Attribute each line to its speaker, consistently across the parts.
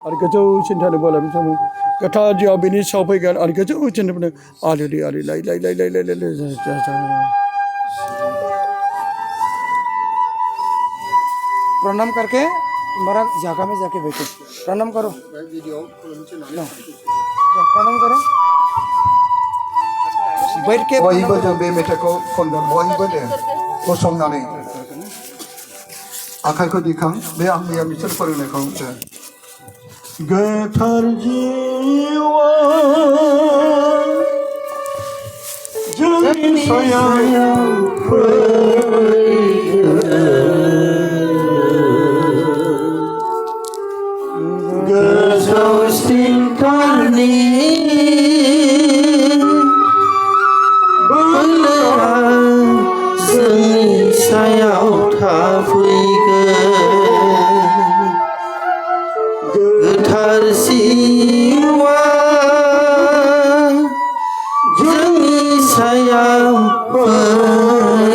Speaker 1: आरो गोजौसिन थानोबो आला बिथांमोन गोथार जिउआव बिनि सायाव फैगोन आरो गोजौसिन आलो दै आलो लाय लाय लाय लाय लाय लाय लाय
Speaker 2: प्रणाम करके तुम्हारा जगह में जाके बैठो प्रणाम करो लो, प्रणाम करो बैठ के
Speaker 3: बयबो जों बे मेथाइखौ खनगोन बयबो दे गसंनानै आखाइखौ दिखां बे आंनिया बिसोर फोरोंनायखौ गोथार जिउआ जोंनि सायाव गोजौसिन थारनि बोलोआ जोंनि सायाव थाफैगोन गोथार जिउआ जोंनि सायाव फैगोन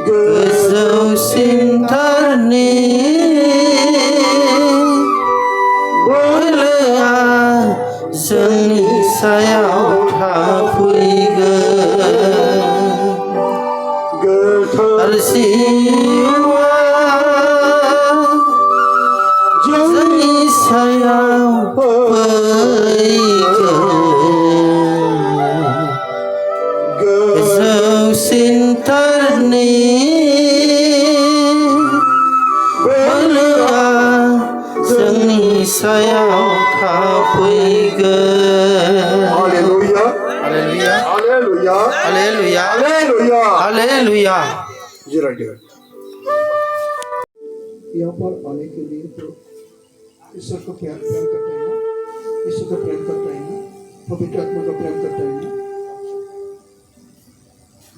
Speaker 3: गोजौसिन थारनि बोलोआ जोंनि सायाव थाफैगोन गोथार जिउआ जोंनि सायाव फैगोन गोजौसिन थारनि बोलोआ जोंनि सायाव थाफैगोन hallelujah hallelujah hallelujah hallelujah hallelujah hallelujah जिरायदो यहाँ पर आने के लिए तो ईश्वर को प्रेम करते हैं ना ईश्वर को प्रेम करते हैं ना पवित्र आत्मा को प्रेम करते हैं ना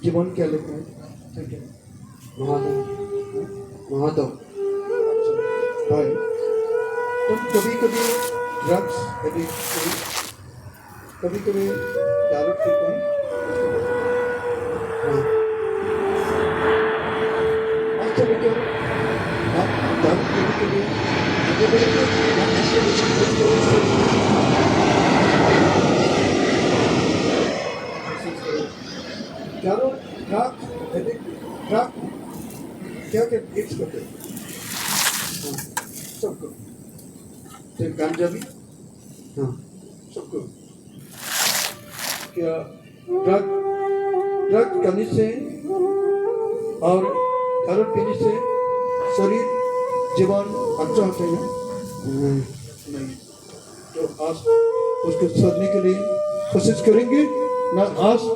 Speaker 3: जीवन क्या लिखा है महादेव महादेव भाई तुम कभी कभी ड्रग्स एडिक्ट कभी कभी दारू पीते हैं अच्छा बेटा आप दारू पीने के लिए दारू ड्रग्स एडिक्ट ड्रग क्या क्या मिक्स करते हैं सबको गांजा भी हाँ सबको क्या ड्रग ड्रग करने से और दारू पीने से शरीर जीवन अच्छा होता है नहीं तो आज उसको छोड़ने के लिए कोशिश करेंगे ना आज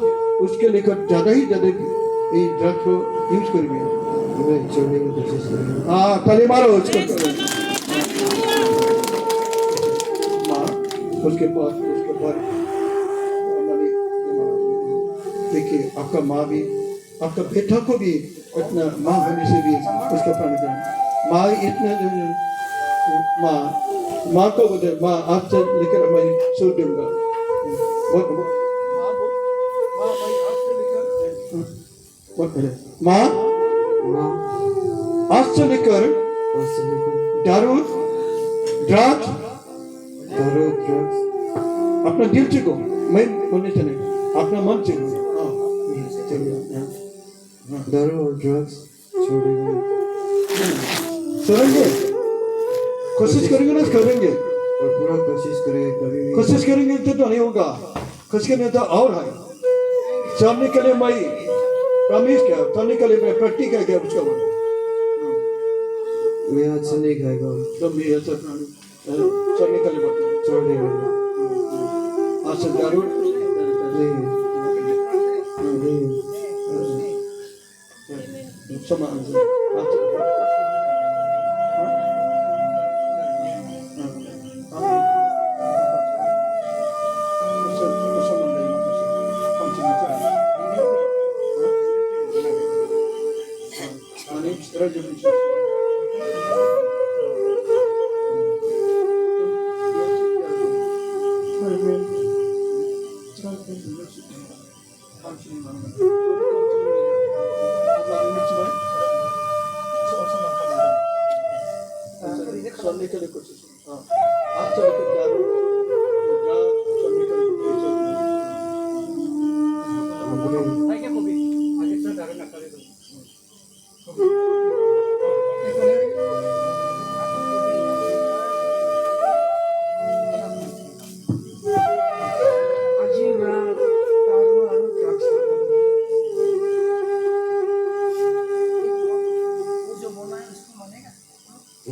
Speaker 3: उसके लेकर ज़्यादा ही ज़्यादा ये ड्रग को यूज करेंगे छोड़ने की कोशिश करेंगे हाँ ताली मारो उसको उसके बाद देखिए आपका माँ भी आपका बेटा को भी इतना माँ होने से भी उसका प्राण करें माँ इतना माँ को बोले माँ आपसे लेकर मैं छोड़ दूंगा माँ आज से लेकर दारू ड्रग्स अपना दिल से को मैं बोलने से नहीं अपना मन से को दारू और ड्रग्स छोड़ेंगे कोशिश करेंगे ना करेंगे और पूरा कोशिश करेंगे तो नहीं होगा कोशिश करने तो और है सामने के लिए मैं प्रॉमिस क्या सामने के लिए मैं प्रैक्टिकल क्या उसका मैं आज से नहीं खाएगा तो मैं ऐसा छोड़ने के लिए बताऊँ छोड़ने के लिए आज से दारू नहीं समान से चलने के लिए कोशिश हाँ आप चल के दारू चलने के लिए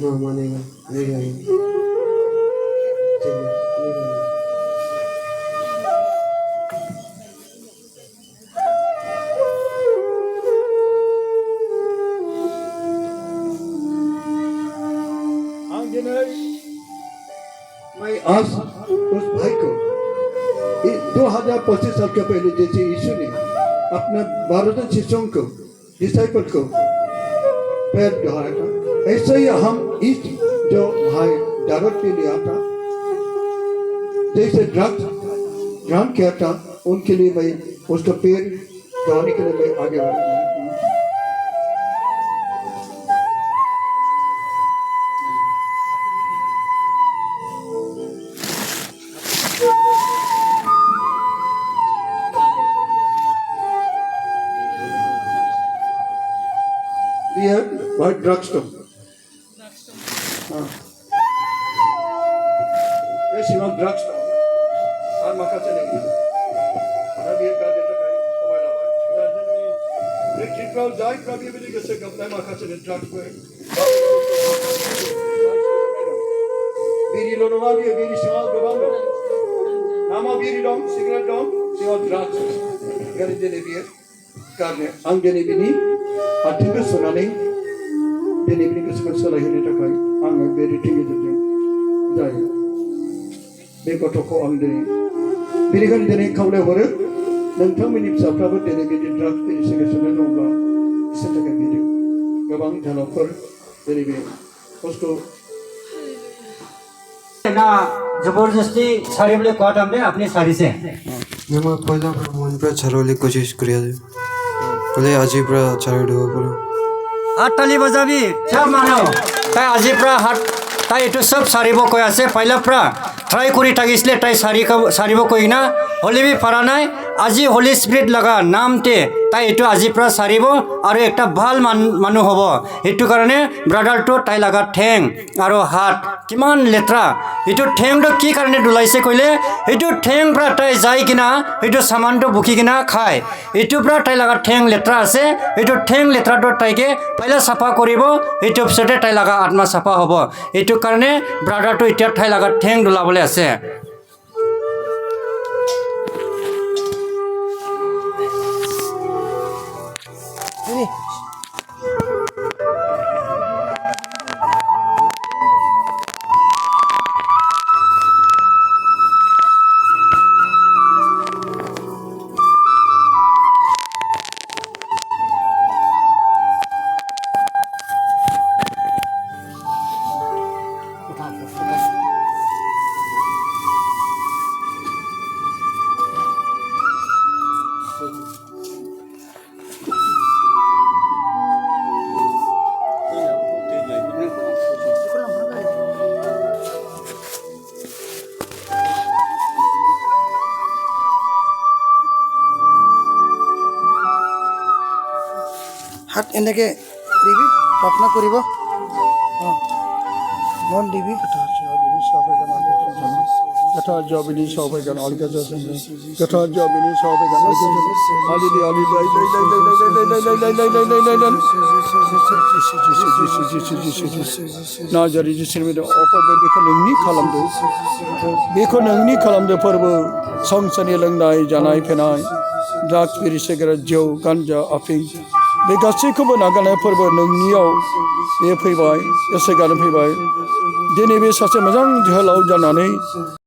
Speaker 4: हाँ मानेगा ले जाएंगे ठीक है ले जाएंगे
Speaker 3: मैं आज उस भाई को 2025 साल के पहले जैसे यीशु ने अपने 12 शिष्यों को डिसाइपल को पैर ढाया था ऐसे ही हम इस जो भाई दावत के लिए आता जैसे ड्रग किया था उनके लिए मैं उसका पैर ढाने के लिए मैं आगे बढ़ा Here, white drugstore. Yes, you want drugstore. I'm not going to tell you. I'm here to tell you. Oh, my Lord. The crowd died. Probably we didn't get up. I'm not going to tell you. Drugstore. Biri lo novali, biri simal gobalo. Nama biri dom, cigarette dom, simal drugs. Gari dene biar. Karne, ang dene bini. Artikel sonani, dene bini kesukaan salah ini terkai. Ang beri tinggi jadi. Jai. Beko toko ang dene. Bini kan dene kau le hore. Nantang minip sapra ber dene bini drugs bini sekesukaan nongga. Isa terkai bini. Gabang jalapur dene bini. Usko
Speaker 5: ना जबरदस्ती साड़ी वाले cot हमने अपनी साड़ी से
Speaker 4: मैं पहिला मन पर छाड़ने कोशिश किया था पहले अजीब रहा छाड़ दो पर
Speaker 5: हाथ ताली बजाबी सब मानो ताई अजीब रहा हाथ ताई इटू सब साड़ी बो कोई ऐसे पहला प्रा ट्राई करी ताकि इसलिए ताई साड़ी बो कोई ना होली भी फराना है আজি होली स्पिरिट लगा नाम ते ताई इटू আজি प्रा साड़ी बो और एक टा भाल मानु होबो इटू करने ब्रादर तो ताई लगा ठेंग और हाथ किमान लेत्रा इटू ठेंग तो की करने डुलाइसे कोइले इटू ठेंग प्रा ताई जाई किना इटू सामान तो बुकी किना खाए इटू प्रा ताई लगा ठेंग लेत्रा आसे इटू ठेंग लेत्रा तो ताई के पहले सफा करिबो इटू पिछते ताई लगा आत्मा सफा होबो इटू करने ब्रादर तो इटा ताई लगा ठेंग डुलाबले आसे
Speaker 2: হাত এনেকে দিবি প্ৰাৰ্থনা কৰিব মন দিবি
Speaker 1: Kata jawabini sampaikan alkazatan. Kata jawabini sampaikan alkazatan. Ali ali Na jadi jisim itu apa berbeka nengi kalam tu. Beko nengi kalam tu perbu sangsani lengnai janai penai. Drugs piri segera jauh ganja aping. Begasi kubu naganai perbu nengiau. Ia paybai, ia segala paybai. Dini be sahaja majang jahalau janani.